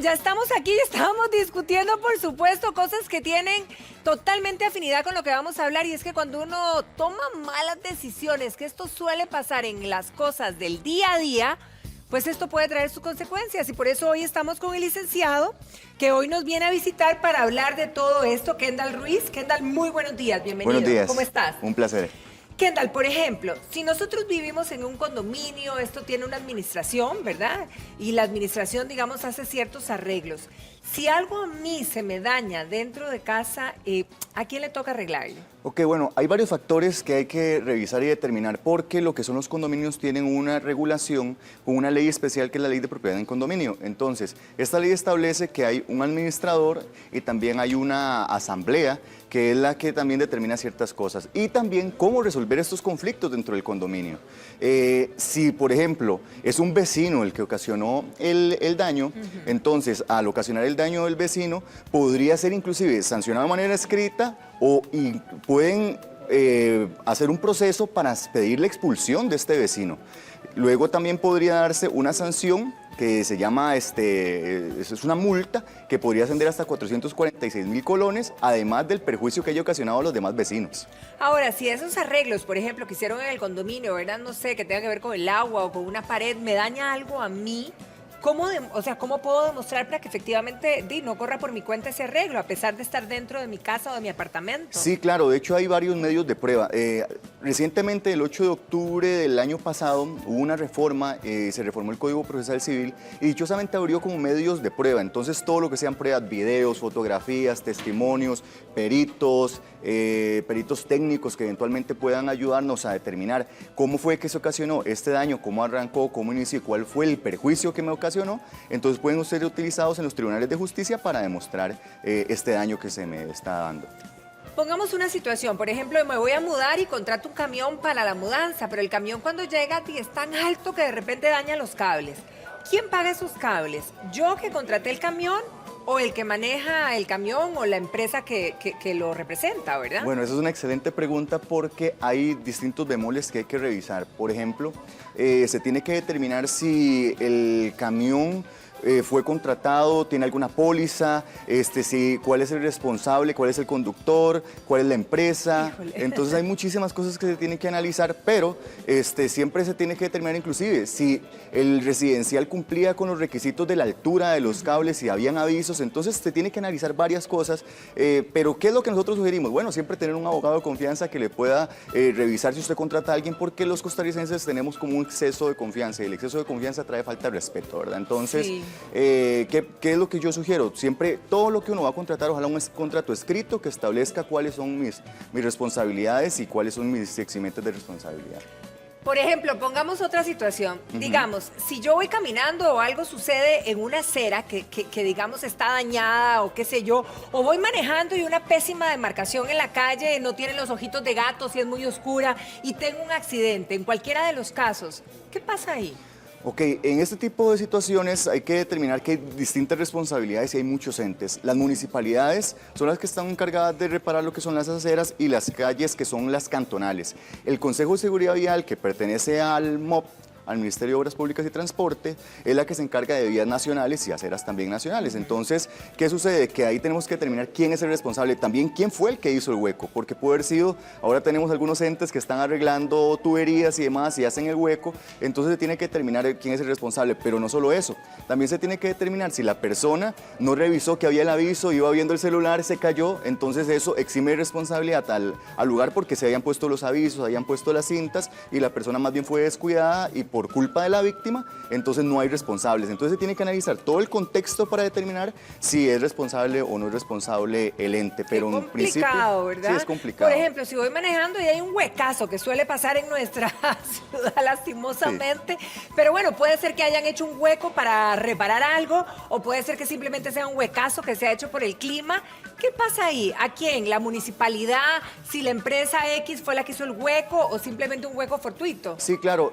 Ya estamos aquí, estábamos discutiendo, por supuesto, cosas que tienen totalmente afinidad con lo que vamos a hablar, y es que cuando uno toma malas decisiones, que esto suele pasar en las cosas del día a día, pues esto puede traer sus consecuencias, y por eso hoy estamos con el licenciado, que hoy nos viene a visitar para hablar de todo esto, Kendall Ruiz. Kendall, muy buenos días, bienvenido. Buenos días. ¿Cómo estás? Un placer. Kendall, por ejemplo, si nosotros vivimos en un condominio, esto tiene una administración, ¿verdad? Y la administración, digamos, hace ciertos arreglos. Si algo a mí se me daña dentro de casa, ¿a quién le toca arreglarlo? Ok, bueno, hay varios factores que hay que revisar y determinar porque lo que son los condominios tienen una regulación con una ley especial que es la Ley de Propiedad en Condominio. Entonces, esta ley establece que hay un administrador y también hay una asamblea que es la que también determina ciertas cosas y también cómo resolver estos conflictos dentro del condominio. Si, por ejemplo, es un vecino el que ocasionó el daño, entonces, al ocasionar el daño del vecino, podría ser inclusive sancionado de manera escrita y pueden hacer un proceso para pedir la expulsión de este vecino. Luego también podría darse una sanción que se llama, es una multa que podría ascender hasta 446.000 colones, además del perjuicio que haya ocasionado a los demás vecinos. Ahora, si esos arreglos, por ejemplo, que hicieron en el condominio, ¿verdad? No sé, que tenga que ver con el agua o con una pared, me daña algo a mí, ¿cómo puedo demostrar para que efectivamente no corra por mi cuenta ese arreglo, a pesar de estar dentro de mi casa o de mi apartamento? Sí, claro, de hecho hay varios medios de prueba. Recientemente, el 8 de octubre del año pasado, hubo una reforma, se reformó el Código Procesal Civil y dichosamente abrió como medios de prueba. Entonces, todo lo que sean pruebas, videos, fotografías, testimonios, peritos técnicos que eventualmente puedan ayudarnos a determinar cómo fue que se ocasionó este daño, cómo arrancó, cómo inició y cuál fue el perjuicio que me ocasionó. Entonces pueden ser utilizados en los tribunales de justicia para demostrar este daño que se me está dando. Pongamos una situación, por ejemplo, me voy a mudar y contrato un camión para la mudanza, pero el camión cuando llega es tan alto que de repente daña los cables. ¿Quién paga esos cables? ¿Yo que contraté el camión o el que maneja el camión o la empresa que lo representa, verdad? Bueno, esa es una excelente pregunta porque hay distintos bemoles que hay que revisar. Por ejemplo, se tiene que determinar si el camión fue contratado, tiene alguna póliza, cuál es el responsable, cuál es el conductor, cuál es la empresa. Híjole. Entonces hay muchísimas cosas que se tienen que analizar, pero siempre se tiene que determinar inclusive si el residencial cumplía con los requisitos de la altura de los cables, si habían avisos. Entonces se tiene que analizar varias cosas, pero ¿qué es lo que nosotros sugerimos? Bueno, siempre tener un abogado de confianza que le pueda revisar si usted contrata a alguien, porque los costarricenses tenemos como un exceso de confianza y el exceso de confianza trae falta de respeto, ¿verdad? Entonces, sí. ¿Qué es lo que yo sugiero? Siempre todo lo que uno va a contratar, ojalá un contrato escrito que establezca cuáles son mis responsabilidades y cuáles son mis eximente de responsabilidad. Por ejemplo, pongamos otra situación. Digamos, si yo voy caminando o algo sucede en una acera que digamos está dañada o qué sé yo, o voy manejando y una pésima demarcación en la calle, no tiene los ojitos de gato, si es muy oscura, y tengo un accidente, en cualquiera de los casos, ¿qué pasa ahí? Ok, en este tipo de situaciones hay que determinar que hay distintas responsabilidades y hay muchos entes. Las municipalidades son las que están encargadas de reparar lo que son las aceras y las calles que son las cantonales. El Consejo de Seguridad Vial, que pertenece al MOP, al Ministerio de Obras Públicas y Transporte, es la que se encarga de vías nacionales y aceras también nacionales. Entonces, ¿qué sucede? Que ahí tenemos que determinar quién es el responsable, también quién fue el que hizo el hueco, porque puede haber sido, ahora tenemos algunos entes que están arreglando tuberías y demás y hacen el hueco, entonces se tiene que determinar quién es el responsable, pero no solo eso, también se tiene que determinar si la persona no revisó que había el aviso, iba viendo el celular, se cayó, entonces eso exime responsabilidad al lugar porque se habían puesto los avisos, habían puesto las cintas y la persona más bien fue descuidada y por culpa de la víctima, entonces no hay responsables. Entonces se tiene que analizar todo el contexto para determinar si es responsable o no es responsable el ente. Pero Qué en principio, complicado, ¿verdad? sí es complicado. Por ejemplo, si voy manejando y hay un huecazo que suele pasar en nuestra ciudad lastimosamente, pero bueno, puede ser que hayan hecho un hueco para reparar algo o puede ser que simplemente sea un huecazo que se ha hecho por el clima. ¿Qué pasa ahí? ¿A quién? ¿La municipalidad? ¿Si la empresa X fue la que hizo el hueco o simplemente un hueco fortuito? Sí, claro.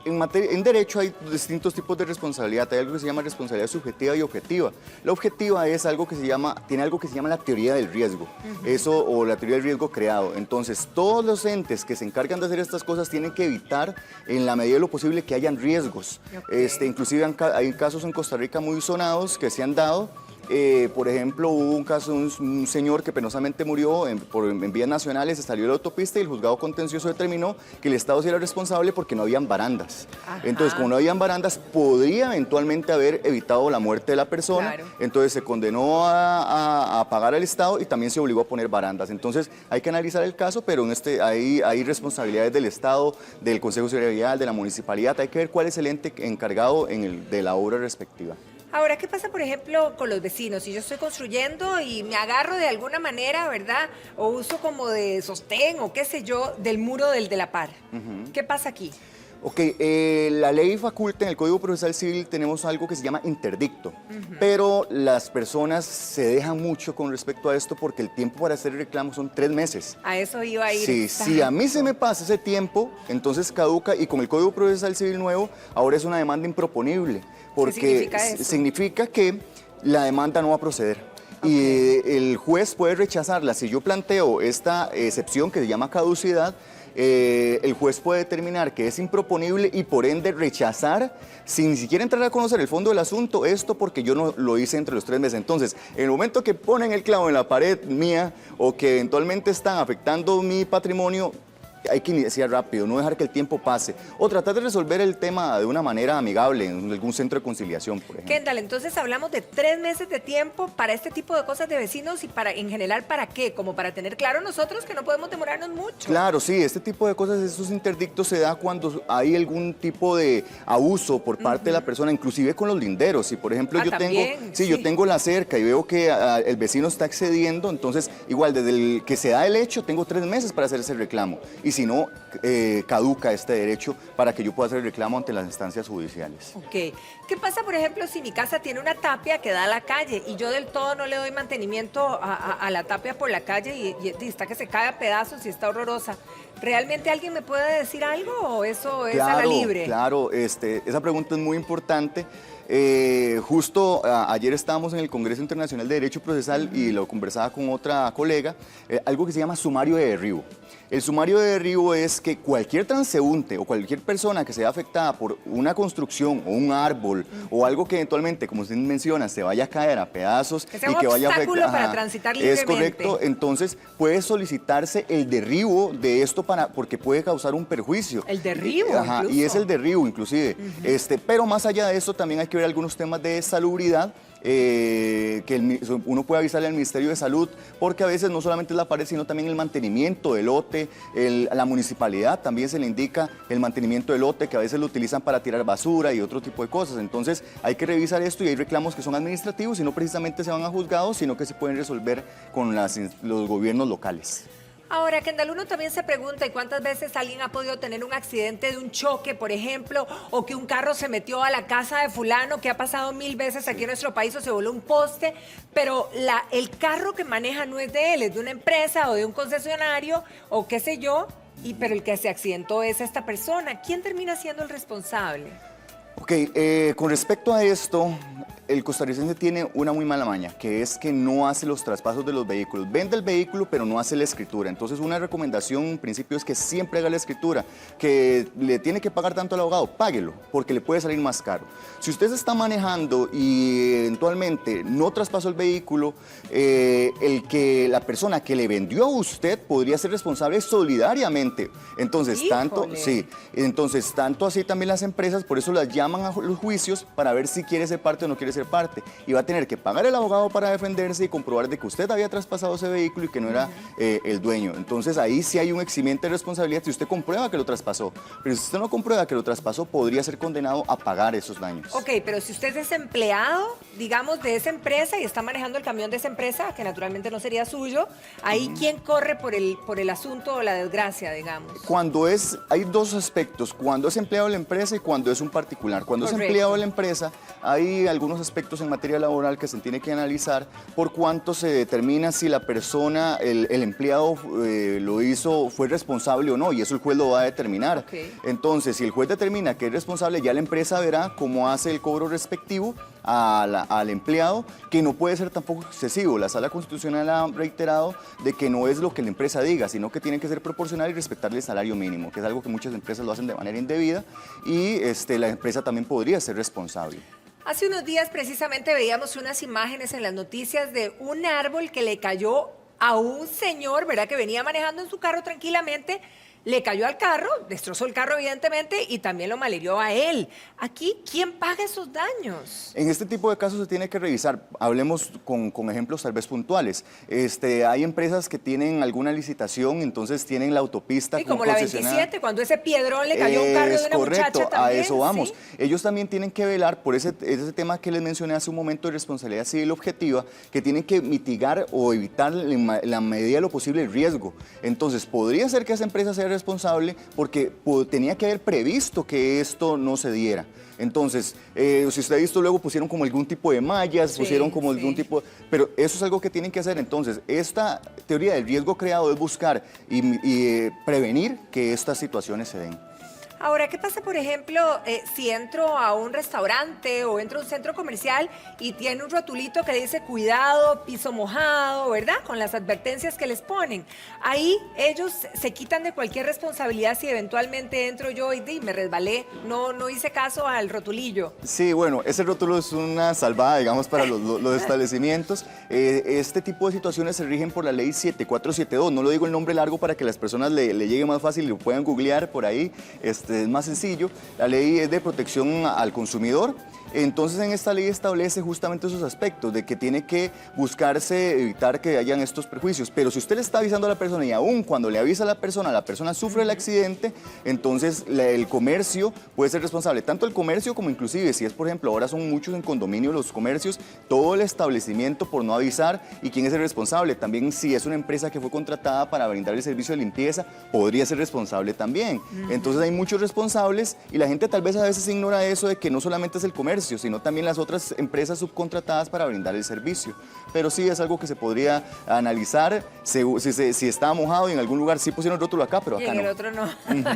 En derecho hay distintos tipos de responsabilidad. Hay algo que se llama responsabilidad subjetiva y objetiva. La objetiva es algo que tiene algo que se llama la teoría del riesgo, o la teoría del riesgo creado. Entonces, todos los entes que se encargan de hacer estas cosas tienen que evitar, en la medida de lo posible, que hayan riesgos. Inclusive hay casos en Costa Rica muy sonados que se han dado. Por ejemplo, hubo un caso de un señor que penosamente murió en vías nacionales, se salió de la autopista y el juzgado contencioso determinó que el Estado sí era responsable porque no habían barandas. Ajá. Entonces, como no habían barandas, podría eventualmente haber evitado la muerte de la persona. Claro. Entonces, se condenó a pagar al Estado y también se obligó a poner barandas. Entonces, hay que analizar el caso, pero hay responsabilidades del Estado, del Consejo de Seguridad Vial, de la municipalidad. Hay que ver cuál es el ente encargado de la obra respectiva. Ahora, ¿qué pasa, por ejemplo, con los vecinos? Si yo estoy construyendo y me agarro de alguna manera, ¿verdad? O uso como de sostén o qué sé yo, del muro de la par. ¿Qué pasa aquí? Ok, la ley faculta, en el Código Procesal Civil tenemos algo que se llama interdicto, pero las personas se dejan mucho con respecto a esto porque el tiempo para hacer el reclamo son 3 meses. A eso iba a ir. Sí, si a mí se me pasa ese tiempo, entonces caduca, y con el Código Procesal Civil nuevo, ahora es una demanda improponible, porque ¿Qué significa eso? significa que la demanda no va a proceder. Y el juez puede rechazarla. Si yo planteo esta excepción que se llama caducidad, el juez puede determinar que es improponible y por ende rechazar, sin ni siquiera entrar a conocer el fondo del asunto, esto porque yo no lo hice entre los 3 meses. Entonces, en el momento que ponen el clavo en la pared mía o que eventualmente están afectando mi patrimonio, hay que iniciar rápido, no dejar que el tiempo pase, o tratar de resolver el tema de una manera amigable en algún centro de conciliación, por ejemplo. Kendall, entonces hablamos de 3 meses de tiempo para este tipo de cosas de vecinos y en general, ¿para qué? Como para tener claro nosotros que no podemos demorarnos mucho. Claro, sí, este tipo de cosas, estos interdictos se da cuando hay algún tipo de abuso por parte de la persona, inclusive con los linderos. Si por ejemplo yo tengo la cerca y veo que el vecino está excediendo, entonces igual desde el que se da el hecho tengo 3 meses para hacer ese reclamo. Y si no, caduca este derecho para que yo pueda hacer el reclamo ante las instancias judiciales. Ok. ¿Qué pasa, por ejemplo, si mi casa tiene una tapia que da a la calle y yo del todo no le doy mantenimiento a la tapia por la calle y está que se cae a pedazos y está horrorosa? ¿Realmente alguien me puede decir algo o eso es a la libre? Claro, esa pregunta es muy importante. Justo ayer estábamos en el Congreso Internacional de Derecho Procesal y lo conversaba con otra colega, algo que se llama sumario de derribo. El sumario de derribo es que cualquier transeúnte o cualquier persona que sea afectada por una construcción o un árbol o algo que eventualmente, como usted menciona, se vaya a caer a pedazos que sea un obstáculo para transitar libremente. Es correcto, entonces puede solicitarse el derribo de esto porque puede causar un perjuicio. El derribo, y es el derribo inclusive. Pero más allá de eso también hay que ver algunos temas de salubridad. Que uno puede avisarle al Ministerio de Salud, porque a veces no solamente es la pared, sino también el mantenimiento del lote, a la municipalidad también se le indica el mantenimiento del lote, que a veces lo utilizan para tirar basura y otro tipo de cosas. Entonces hay que revisar esto y hay reclamos que son administrativos y no precisamente se van a juzgados, sino que se pueden resolver con los gobiernos locales. Ahora, Kendall, uno también se pregunta, ¿y cuántas veces alguien ha podido tener un accidente de un choque, por ejemplo, o que un carro se metió a la casa de fulano, que ha pasado 1000 veces aquí en nuestro país, o se voló un poste, pero el carro que maneja no es de él, es de una empresa o de un concesionario, o qué sé yo, pero el que se accidentó es esta persona? ¿Quién termina siendo el responsable? Ok, con respecto a esto, el costarricense tiene una muy mala maña, que es que no hace los traspasos de los vehículos. Vende el vehículo, pero no hace la escritura. Entonces, una recomendación, en principio, es que siempre haga la escritura. Que le tiene que pagar tanto al abogado, páguelo, porque le puede salir más caro. Si usted se está manejando y eventualmente no traspasó el vehículo, la persona que le vendió a usted podría ser responsable solidariamente. Entonces, tanto así también las empresas, por eso las llaman a los juicios para ver si quiere ser parte o no quiere ser parte. Y va a tener que pagar el abogado para defenderse y comprobar de que usted había traspasado ese vehículo y que no era el dueño. Entonces ahí sí hay un eximiente de responsabilidad si usted comprueba que lo traspasó. Pero si usted no comprueba que lo traspasó, podría ser condenado a pagar esos daños. Ok, pero si usted es empleado, digamos, de esa empresa y está manejando el camión de esa empresa, que naturalmente no sería suyo, ahí ¿quién corre por el asunto o la desgracia, digamos? Hay dos aspectos, cuando es empleado de la empresa y cuando es un particular. Cuando es empleado de la empresa, hay algunos aspectos en materia laboral que se tiene que analizar por cuánto se determina si la persona, el empleado lo hizo, fue responsable o no, y eso el juez lo va a determinar. Okay. Entonces, si el juez determina que es responsable, ya la empresa verá cómo hace el cobro respectivo al empleado, que no puede ser tampoco excesivo. La Sala Constitucional ha reiterado de que no es lo que la empresa diga, sino que tiene que ser proporcional y respetarle el salario mínimo, que es algo que muchas empresas lo hacen de manera indebida, y la empresa también podría ser responsable. Hace unos días precisamente veíamos unas imágenes en las noticias de un árbol que le cayó a un señor, ¿verdad?, que venía manejando en su carro tranquilamente. Le cayó al carro, destrozó el carro evidentemente y también lo malhirió a él. Aquí, ¿quién paga esos daños? En este tipo de casos se tiene que revisar. Hablemos con ejemplos tal vez puntuales. Hay empresas que tienen alguna licitación, entonces tienen la autopista Sí, como la 27, cuando ese piedrón le cayó a un carro de una correcto, muchacha también. a eso vamos. ¿Sí? Ellos también tienen que velar por ese tema que les mencioné hace un momento de responsabilidad civil objetiva, que tienen que mitigar o evitar en la medida de lo posible el riesgo. Entonces, podría ser que esa empresa sea responsable porque tenía que haber previsto que esto no se diera. Entonces, si usted ha visto, luego pusieron como algún tipo de mallas, Sí, pusieron como algún tipo... Pero eso es algo que tienen que hacer. Entonces, esta teoría del riesgo creado es buscar y prevenir que estas situaciones se den. Ahora, ¿qué pasa, por ejemplo, si entro a un restaurante o entro a un centro comercial y tiene un rotulito que dice cuidado, piso mojado, ¿verdad? Con las advertencias que les ponen. Ahí ellos se quitan de cualquier responsabilidad si eventualmente entro yo y me resbalé, no hice caso al rotulillo. Sí, bueno, ese rótulo es una salvada, digamos, para los establecimientos. Este tipo de situaciones se rigen por la ley 7472. No lo digo el nombre largo para que las personas le llegue más fácil y lo puedan googlear por ahí. Es más sencillo. La ley es de protección al consumidor. Entonces, en esta ley establece justamente esos aspectos de que tiene que buscarse evitar que hayan estos perjuicios. Pero si usted le está avisando a la persona y aún cuando le avisa a la persona sufre el accidente, entonces el comercio puede ser responsable. Tanto el comercio como inclusive, si es por ejemplo, ahora son muchos en condominio los comercios, todo el establecimiento por no avisar y quién es el responsable. También si es una empresa que fue contratada para brindar el servicio de limpieza, podría ser responsable también. Entonces hay muchos responsables y la gente tal vez a veces ignora eso de que no solamente es el comercio, sino también las otras empresas subcontratadas para brindar el servicio. Pero sí es algo que se podría analizar si está mojado y en algún lugar sí pusieron rótulo acá, pero acá y en no. el otro no.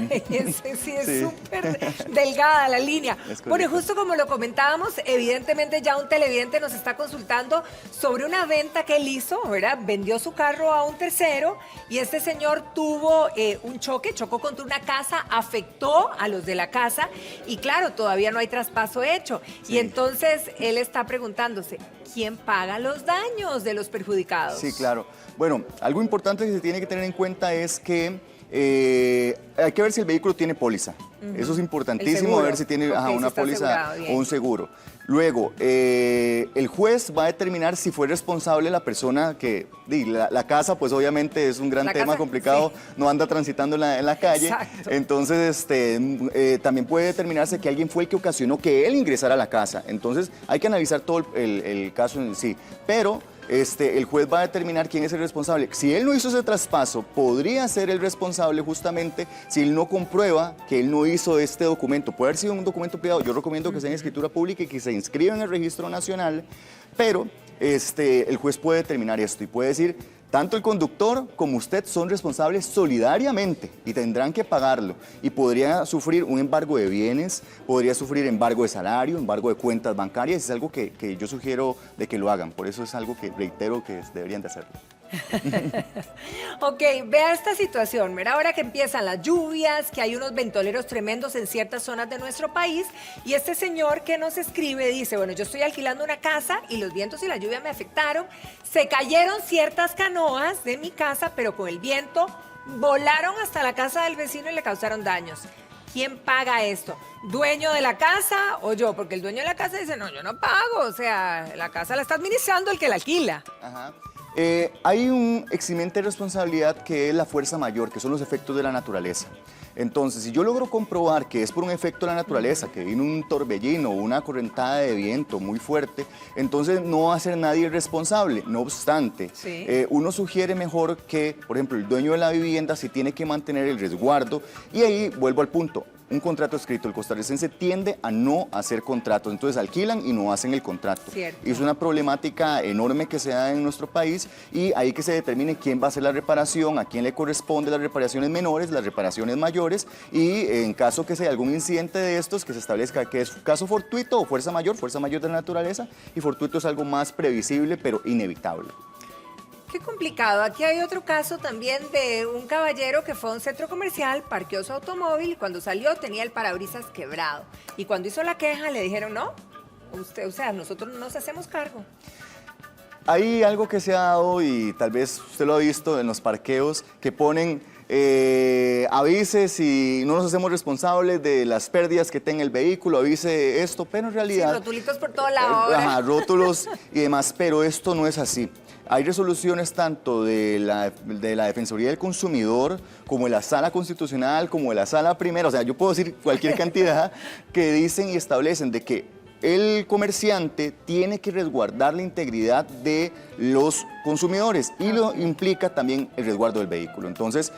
Ese sí es súper delgada la línea. Bueno, y justo como lo comentábamos, evidentemente ya un televidente nos está consultando sobre una venta que él hizo, ¿verdad? Vendió su carro a un tercero y este señor tuvo un choque, chocó contra una casa, afectó a los de la casa y claro, todavía no hay traspaso hecho. Sí. Y entonces él está preguntándose, ¿quién paga los daños de los perjudicados? Sí, claro. Bueno, algo importante que se tiene que tener en cuenta es que hay que ver si el vehículo tiene póliza. Eso es importantísimo, ver si tiene una póliza o un seguro. Luego, el juez va a determinar si fue responsable la persona que... La casa, pues obviamente es un gran tema complicado, sí. No anda transitando en la calle. Exacto. Entonces, también puede determinarse que alguien fue el que ocasionó que él ingresara a la casa. Entonces, hay que analizar todo el caso en sí. Pero... el juez va a determinar quién es el responsable. Si él no hizo ese traspaso, podría ser el responsable justamente si él no comprueba que él no hizo este documento. Puede haber sido un documento privado. Yo recomiendo que sea en escritura pública y que se inscriba en el registro nacional, pero el juez puede determinar esto y puede decir, tanto el conductor como usted son responsables solidariamente y tendrán que pagarlo. Y podría sufrir un embargo de bienes, podría sufrir embargo de salario, embargo de cuentas bancarias. Es algo que yo sugiero de que lo hagan. Por eso es algo que reitero que deberían de hacerlo. Ok, vea esta situación. Mira, ahora que empiezan las lluvias, que hay unos ventoleros tremendos en ciertas zonas de nuestro país, y este señor que nos escribe dice, bueno, yo estoy alquilando una casa y los vientos y la lluvia me afectaron, se cayeron ciertas canoas de mi casa, pero con el viento volaron hasta la casa del vecino y le causaron daños. ¿Quién paga esto? ¿Dueño de la casa o yo? Porque el dueño de la casa dice, no, yo no pago, o sea, la casa la está administrando el que la alquila. Ajá. Hay un eximente de responsabilidad que es la fuerza mayor, que son los efectos de la naturaleza. Entonces, si yo logro comprobar que es por un efecto de la naturaleza, que vino un torbellino o una correntada de viento muy fuerte, entonces no va a ser nadie responsable. No obstante, sí. Uno sugiere mejor que, por ejemplo, el dueño de la vivienda sí tiene que mantener el resguardo. Y ahí vuelvo al punto. un contrato escrito. El costarricense tiende a no hacer contratos, entonces alquilan y no hacen el contrato. Cierto. Y es una problemática enorme que se da en nuestro país y ahí que se determine quién va a hacer la reparación, a quién le corresponde las reparaciones menores, las reparaciones mayores y en caso que sea algún incidente de estos, que se establezca que es caso fortuito o fuerza mayor de la naturaleza, y fortuito es algo más previsible pero inevitable. Qué complicado. Aquí hay otro caso también de un caballero que fue a un centro comercial, parqueó su automóvil y cuando salió tenía el parabrisas quebrado. Y cuando hizo la queja le dijeron, no, usted, o sea, nosotros no nos hacemos cargo. Hay algo que se ha dado y tal vez usted lo ha visto en los parqueos que ponen avise y no nos hacemos responsables de las pérdidas que tenga el vehículo, avise esto, pero en realidad... Sí, rotulitos por toda la obra. Ajá, rótulos y demás, pero esto no es así. Hay resoluciones tanto de la Defensoría del Consumidor como de la Sala Constitucional, como de la Sala Primera, o sea, yo puedo decir cualquier cantidad, que dicen y establecen de que el comerciante tiene que resguardar la integridad de los consumidores y lo implica también el resguardo del vehículo. Entonces,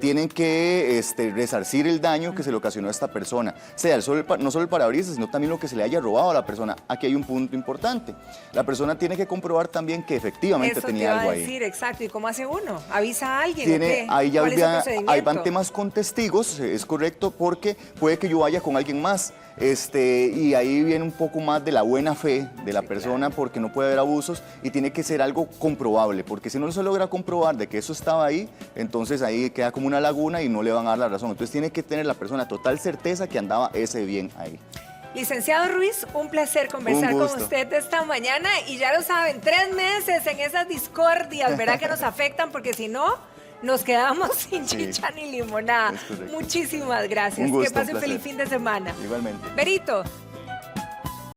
tienen que resarcir el daño que se le ocasionó a esta persona, sea no solo el parabrisas, sino también lo que se le haya robado a la persona. Aquí hay un punto importante. La persona tiene que comprobar también que efectivamente tenía algo ahí. Eso te iba a decir, exacto. ¿Y cómo hace uno? ¿Avisa a alguien? Ahí ya ¿Cuál es el procedimiento? ahí van temas con testigos, es correcto, porque puede que yo vaya con alguien más. Y ahí viene un poco más de la buena fe de la persona, claro, porque no puede haber abusos y tiene que ser algo comprobable, porque si no se logra comprobar de que eso estaba ahí, entonces ahí queda como una laguna y no le van a dar la razón. Entonces tiene que tener la persona total certeza que andaba ese bien ahí. Licenciado Ruiz, un placer conversar con usted esta mañana y ya lo saben, 3 meses en esas discordias, ¿verdad? Que nos afectan porque si no... nos quedamos sin chicha ni limonada. Muchísimas gracias. Un gusto, que pase un feliz fin de semana. Igualmente. Berito.